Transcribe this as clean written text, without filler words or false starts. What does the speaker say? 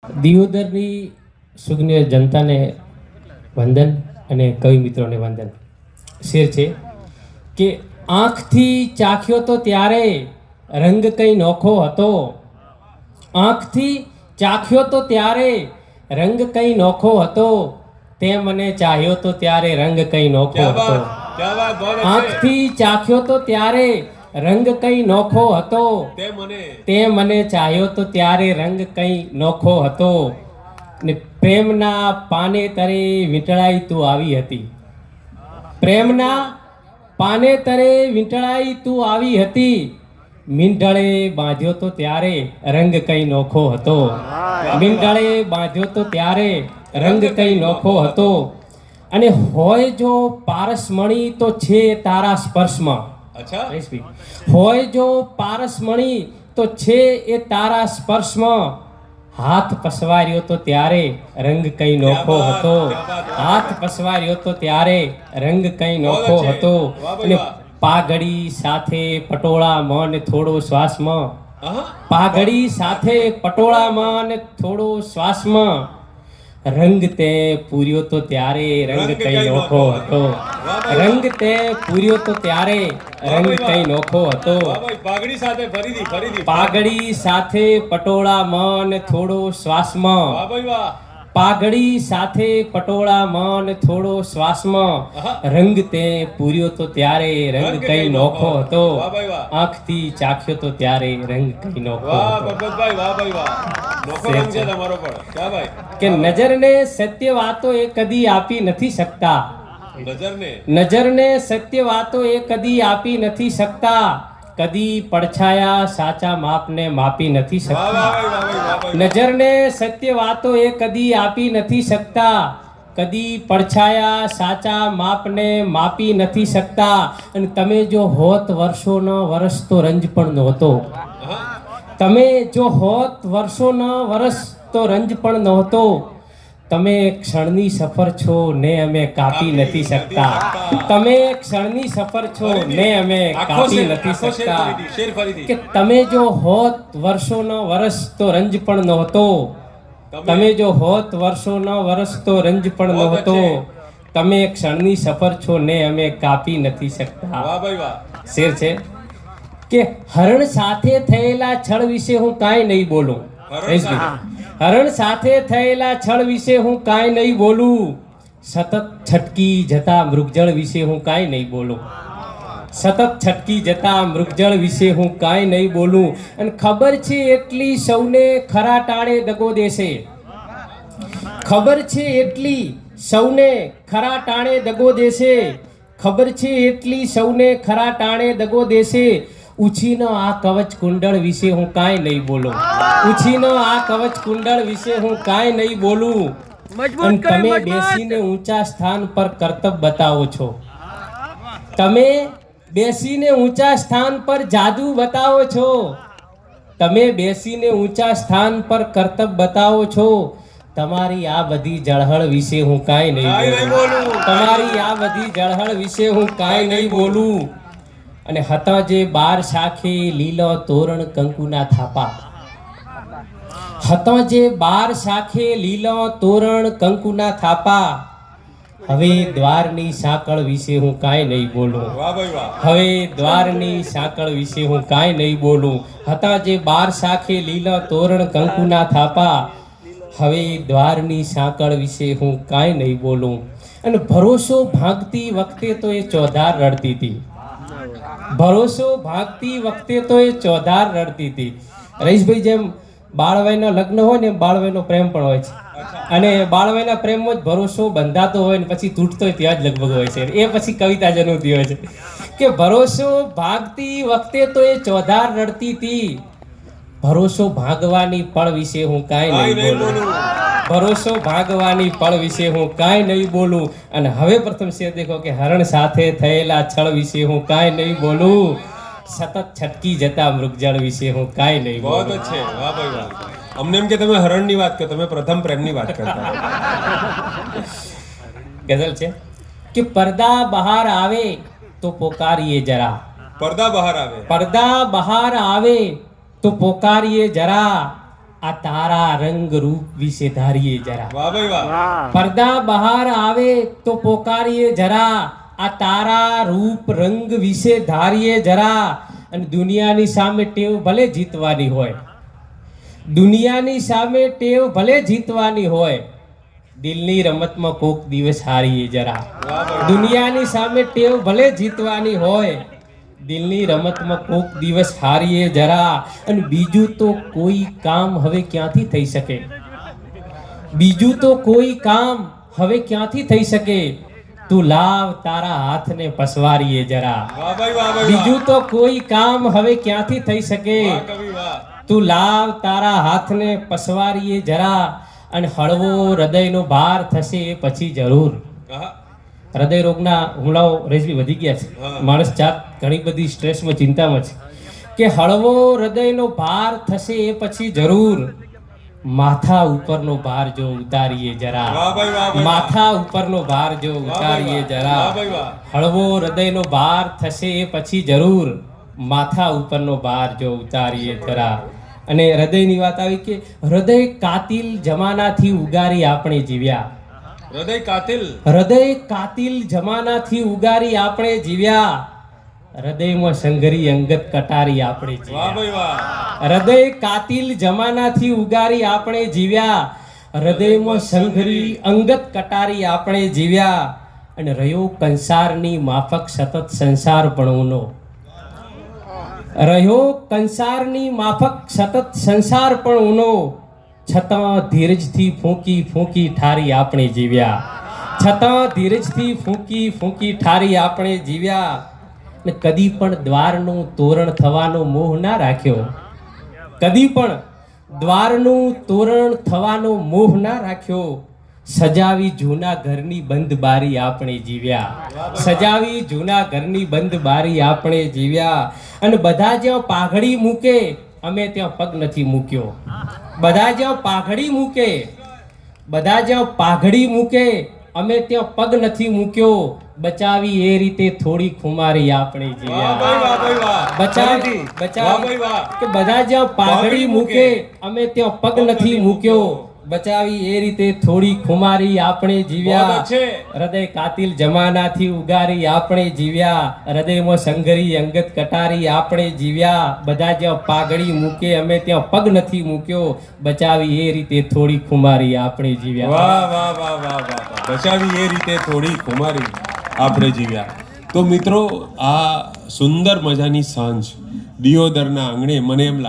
દિયોદરની સુજ્ઞ જનતાને વંદન અને કવિ મિત્રોને વંદન. શેર છે કે આંખથી ચાખ્યો તો ત્યારે રંગ કઈ નોખો હતો. આંખથી ચાખ્યો તો ત્યારે રંગ કઈ નોખો હતો. તે મને ચાહ્યો તો ત્યારે રંગ કઈ નોખો હતો. આંખથી ચાખ્યો તો ત્યારે રંગ કઈ નોખો હતો. તે મને ચાહ્યો તો ત્યારે રંગ કઈ નોખો હતો. ને પ્રેમના પાને તરે વીંટળાઈ તું આવી હતી. પ્રેમના પાને તરે વીંટળાઈ તું આવી હતી. મીંઢળે બાંધ્યો તો ત્યારે રંગ કઈ નોખો હતો. મીંઢળે બાંધ્યો તો ત્યારે રંગ કઈ નોખો હતો. અને હોય જો પારસમણી તો છે તારા સ્પર્શમાં. હોય જો પારસમણી તો છે એ તારા સ્પર્શમાં. હાથ પસવાર્યો તો ત્યારે રંગ કઈ નોખો હતો. હાથ પસવાર્યો તો ત્યારે રંગ કઈ નોખો હતો. અને પાઘડી સાથે પટોળામાં ને થોડો શ્વાસમાં. પાઘડી સાથે પટોળામાં ને થોડો શ્વાસમાં. રંગ તે પૂર્યો તો ત્યારે રંગ કઈ નોખો હતો. રંગ તે પૂર્યો તો ત્યારે રંગ કઈ નોખો હતો. પાઘડી સાથે ફરીથી પાઘડી સાથે પટોળામાં ને થોડો શ્વાસમાં. પાઘડી સાથે પટોળામાં ને થોડો શ્વાસમાં. રંગ તે પૂર્યો તો ત્યારે રંગ કઈ નોખો હતો. આંખથી ચાખ્યો તો ત્યારે રંગ કઈ નોખો હતો. કે નજરને સત્ય વાતો એ કદી આપી નથી શકતા. નજરને સત્ય વાતો એ કદી આપી નથી શકતા. કદી પડછાયા સાચા માપને માપી નથી શકતા. નજરને સત્ય વાતો એ કદી આપી નથી શકતા. કદી પડછાયા સાચા માપને માપી નથી શકતા. અને તમે જો હોત વર્ષોનો વર્ષ તો રંજ પણ નહોતો. તમે જો હોત વર્ષોનો વર્ષ તો રંજ પણ નહોતો. તમે ક્ષણની સફર છો ને અમે કાપી નથી શકતા. તમે ક્ષણની સફર છો ને અમે કાપી નથી શકતા. કે તમે જો હોત વર્ષોનો વર્ષ તો રંજ પણ નહોતો. તમે જો હોત વર્ષોનો વર્ષ તો રંજ પણ નહોતો. તમે ક્ષણની સફર છો ને અમે કાપી નથી શકતા. શેર છે કે હરણ સાથે થયેલા છળ વિશે હું કાંઈ નહીં બોલું. હરણ સાથે થયેલા છળ વિશે હું કાંઈ નહીં બોલું. સતત છટકી જતા મૃગજળ વિશે હું કાંઈ નહીં બોલું. સતત છટકી જતા મૃગજળ વિશે હું કાંઈ નહીં બોલું. અને ખબર છે એટલી સૌને ખરા ટાળે દગો દેશે. ખબર છે એટલી સૌને ખરા ટાણે દગો દેશે. ખબર છે એટલી સૌને ખરા ટાણે દગો દેશે. ઉછીનો આ કવચ કુંડળ વિશે હું કાંઈ નહીં બોલું. ઉછીનો આ કવચ કુંડળ વિશે હું કાંઈ નહીં બોલું. અને તમે બેસીને ઊંચા સ્થાન પર કરતબ બતાવો છો. તમે બેસીને ઊંચા સ્થાન પર જાદુ બતાવો છો. તમે બેસીને ઊંચા સ્થાન પર કરતબ બતાવો છો. તમારી આ બધી જળહળ વિશે હું કાંઈ નહીં બોલું. તમારી આ બધી જળહળ વિશે હું કાંઈ નહીં બોલું. અને હતા જે 12 શાખે લીલો તોરણ કંકુના થાપા. હતા જે 12 શાખે લીલો તોરણ કંકુના થાપા. હવે દ્વારની સાંકળ વિશે હું કાંઈ નહીં બોલું. હવે દ્વારની સાંકળ વિશે હું કાંઈ નહીં બોલું. હતા જે 12 શાખે લીલો તોરણ કંકુના થાપા. હવે દ્વારની સાંકળ વિશે હું કાંઈ નહીં બોલું. અને ભરોસો ભાગતી વખતે તો એ ચોધાર રડતી હતી. ભરોસો ભાગતી વખતે તો એ ચોધાર રડતી હતી. રહીશભાઈ જેમ બાળવયનો લગ્ન હોય ને બાળવયનો પ્રેમ પણ હોય છે. અને બાળવયના પ્રેમમાં જ ભરોસો બંધાતો હોય ને પછી તૂટતો હોય ત્યાં જ લગભગ હોય છે. એ પછી કવિતા જન્મતી હોય છે કે ભરોસો ભાગતી વખતે તો એ ચોધાર રડતી હતી. ભરોસો ભાગવાની પળ વિશે હું કાંઈ નહીં બોલું. ભરોસો ભાગવાની પળ વિશે હું કાંઈ નહીં બોલું. અને હવે પ્રથમ શેર દેખો કે હરણ સાથે થયેલા છળ વિશે હું કાંઈ નહીં બોલું. સતત છટકી જતા મૃગજળ વિશે હું કાંઈ નહીં બોલું. બહુ છે. વાહ ભાઈ વાહ. અમને એમ કે તમે હરણની વાત કરો, તમે પ્રથમ પ્રેમની વાત કરતા. ગઝલ છે કે પડદા બહાર આવે તો પોકારીએ જરા. પડદા બહાર આવે. પડદા બહાર આવે તો પોકારીએ જરા. આ તારા રંગ રૂપ વિશે ધારીએ જરા. વાહ ભાઈ વાહ. પડદા બહાર આવે તો પોકારીએ જરા, આ તારા રૂપ રંગ વિશે ધારીએ જરા. અને દુનિયાની સામે ટેવ ભલે જીતવાની હોય, દુનિયાની સામે ટેવ ભલે જીતવાની હોય, દિલની રમતમાં કોક દિવસ હારીએ જરા. દુનિયાની સામે ટેવ ભલે જીતવાની હોય, દિલની રમતમાં કોક દિવસ હારીએ જરા. અને બીજું તો કોઈ કામ હવે ક્યાંથી થઈ શકે, બીજું તો કોઈ કામ હવે ક્યાંથી થઈ શકે. તું લાવ તારા હાથને પસવારીએ જરા. વાહ ભાઈ વાહ ભાઈ વાહ. બીજું તો કોઈ કામ હવે ક્યાંથી થઈ શકે. વાહ કવિ વાહ. તું લાવ તારા હાથને પસવારીએ જરા. અને હળવો હૃદયનો ભાર થશે એ પછી જરૂર. આહા. હૃદય રોગના હુમલાઓ રેજવી વધી ગયા છે. હા. માણસ જાત ઘણી બધી સ્ટ્રેસમાં ચિંતામાં છે કે હળવો હૃદયનો ભાર થશે એ પછી જરૂર. માથા ઉપરનો ભાર જો ઉતારીએ જરા. વાહ ભાઈ વાહ ભાઈ વાહ. માથા ઉપરનો ભાર જો ઉતારીએ જરા. વાહ ભાઈ વાહ. હળવો હૃદયનો ભાર થશે એ પછી જરૂર. માથા ઉપરનો ભાર જો ઉતારીએ જરા. અને હૃદયની વાત આવી કે હૃદય કાતિલ જમાનાથી ઉગારી આપણે જીવ્યા. હૃદય કાતિલ. હૃદય કાતિલ જમાનાથી ઉગારી આપણે જીવ્યા. હૃદયમાં સંઘરી અંગત કટારી આપણે વાહ જીવ્યા. ભાઈ વાહ. હૃદય કાતિલ જમાનાથી ઉગારી આપણે જીવ્યા. હૃદયમાં સંઘરી અંગત કટારી આપણે જીવ્યા. અને રહ્યો કંસારની માફક સતત સંસાર પણોનો, રહ્યો કંસારની માફક સતત સંસાર પણ ઊનો. છતાં ધીરજથી ફૂંકી ફૂંકી ઠારી આપણે જીવ્યા. છતાં ધીરજથી ફૂંકી ફૂંકી ઠારી આપણે જીવ્યા. ને કદી પણ દ્વારનું તોરણ થવાનો મોહ ના રાખ્યો, કદી પણ દ્વારનું તોરણ થવાનો મોહ ના રાખ્યો. સજાવી જૂના ઘરની બંધ બારી આપણે જીવ્યા. સજાવી જૂના ઘરની બંધ બારી આપણે જીવ્યા. અને બધા જ્યાં પાઘડી મૂકે અમે ત્યાં પગ નથી મૂક્યો. બધા જ્યાં પાઘડી મૂકે, બધા જ્યાં પાઘડી મૂકે અમે ત્યાં પગ નથી મૂક્યો. બચાવી એ રીતે થોડી ખુમારી આપણે વાહ જીવ્યા. ભાઈ વાહ ભાઈ વાહ. બચાવી વાહ બચાવી ભાઈ વાહ. કે બધા જ્યાં પાઘડી મૂકે અમે ત્યાં પગ નથી મૂક્યો. બચાવી એ રીતે થોડી ખુમારી આપણે બહુત જીવ્યા. અચ્છે. હૃદય કાતિલ જમાનાથી ઉગારી આપણે જીવ્યા. હૃદયમાં સંઘરી અંગત કટારી આપણે જીવ્યા. બધા જ્યાં પાઘડી મૂકે અમે ત્યાં પગ નથી મૂક્યો. બચાવી એ રીતે થોડી ખુમારી આપણે જીવ્યા. વાહ વાહ વાહ વાહ વાહ વાહ. બચાવી એ રીતે થોડી કુમારી આપણે જીવ્યા. તો મિત્રો, આ સુંદર મજાની સાંજ દિયોદરના આંગણે મને એમ લાગે